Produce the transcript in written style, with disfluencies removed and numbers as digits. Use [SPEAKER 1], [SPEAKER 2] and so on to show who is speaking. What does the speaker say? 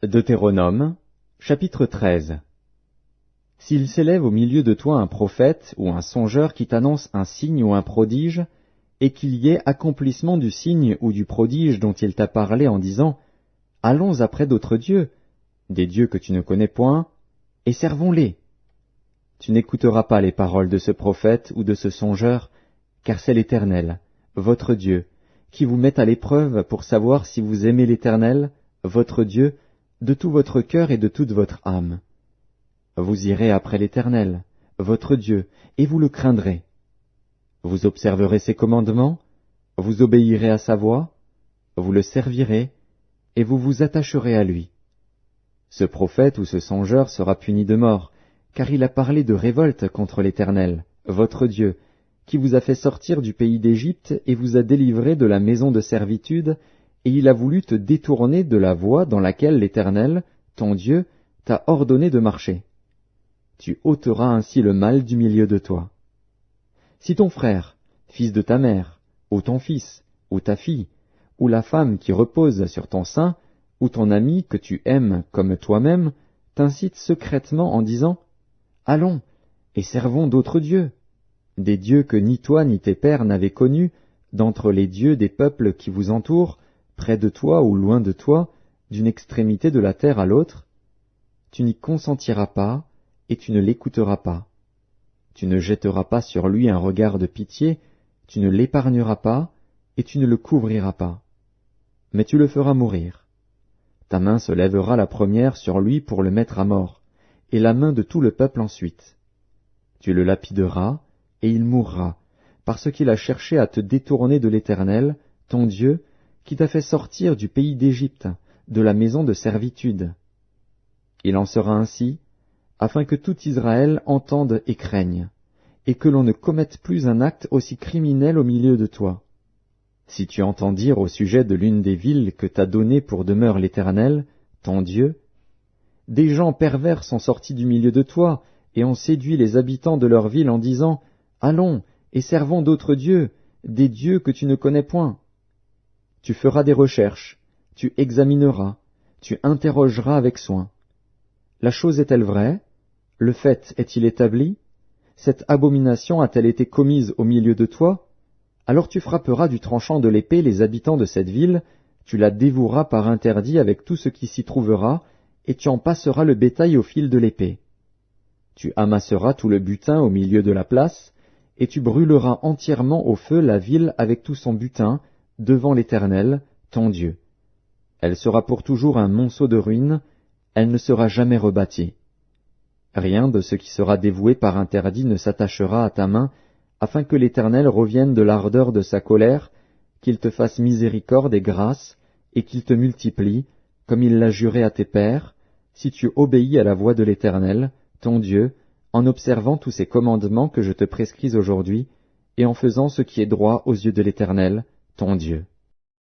[SPEAKER 1] Deutéronome, chapitre 13. S'il s'élève au milieu de toi un prophète ou un songeur qui t'annonce un signe ou un prodige, et qu'il y ait accomplissement du signe ou du prodige dont il t'a parlé en disant « Allons après d'autres dieux, des dieux que tu ne connais point, et servons-les. » Tu n'écouteras pas les paroles de ce prophète ou de ce songeur, car c'est l'Éternel, votre Dieu, qui vous met à l'épreuve pour savoir si vous aimez l'Éternel, votre Dieu, de tout votre cœur et de toute votre âme. Vous irez après l'Éternel, votre Dieu, et vous le craindrez. Vous observerez ses commandements, vous obéirez à sa voix, vous le servirez, et vous vous attacherez à lui. Ce prophète ou ce songeur sera puni de mort, car il a parlé de révolte contre l'Éternel, votre Dieu, qui vous a fait sortir du pays d'Égypte et vous a délivré de la maison de servitude, et il a voulu te détourner de la voie dans laquelle l'Éternel, ton Dieu, t'a ordonné de marcher. Tu ôteras ainsi le mal du milieu de toi. Si ton frère, fils de ta mère, ou ton fils, ou ta fille, ou la femme qui repose sur ton sein, ou ton ami que tu aimes comme toi-même, t'incite secrètement en disant « Allons, et servons d'autres dieux », des dieux que ni toi ni tes pères n'avaient connus, d'entre les dieux des peuples qui vous entourent, près de toi ou loin de toi, d'une extrémité de la terre à l'autre, tu n'y consentiras pas, et tu ne l'écouteras pas. Tu ne jetteras pas sur lui un regard de pitié, tu ne l'épargneras pas, et tu ne le couvriras pas. Mais tu le feras mourir. Ta main se lèvera la première sur lui pour le mettre à mort, et la main de tout le peuple ensuite. Tu le lapideras, et il mourra, parce qu'il a cherché à te détourner de l'Éternel, ton Dieu, qui t'a fait sortir du pays d'Égypte, de la maison de servitude. Il en sera ainsi, afin que tout Israël entende et craigne, et que l'on ne commette plus un acte aussi criminel au milieu de toi. Si tu entends dire au sujet de l'une des villes que t'a donnée pour demeure l'Éternel, ton Dieu, des gens pervers sont sortis du milieu de toi, et ont séduit les habitants de leur ville en disant « Allons, et servons d'autres dieux, des dieux que tu ne connais point. » Tu feras des recherches, tu examineras, tu interrogeras avec soin. La chose est-elle vraie? Le fait est-il établi? Cette abomination a-t-elle été commise au milieu de toi? Alors tu frapperas du tranchant de l'épée les habitants de cette ville, tu la dévoueras par interdit avec tout ce qui s'y trouvera, et tu en passeras le bétail au fil de l'épée. Tu amasseras tout le butin au milieu de la place, et tu brûleras entièrement au feu la ville avec tout son butin, devant l'Éternel, ton Dieu. Elle sera pour toujours un monceau de ruines, elle ne sera jamais rebâtie. Rien de ce qui sera dévoué par interdit ne s'attachera à ta main, afin que l'Éternel revienne de l'ardeur de sa colère, qu'il te fasse miséricorde et grâce, et qu'il te multiplie, comme il l'a juré à tes pères, si tu obéis à la voix de l'Éternel, ton Dieu, en observant tous ces commandements que je te prescris aujourd'hui, et en faisant ce qui est droit aux yeux de l'Éternel, ton Dieu.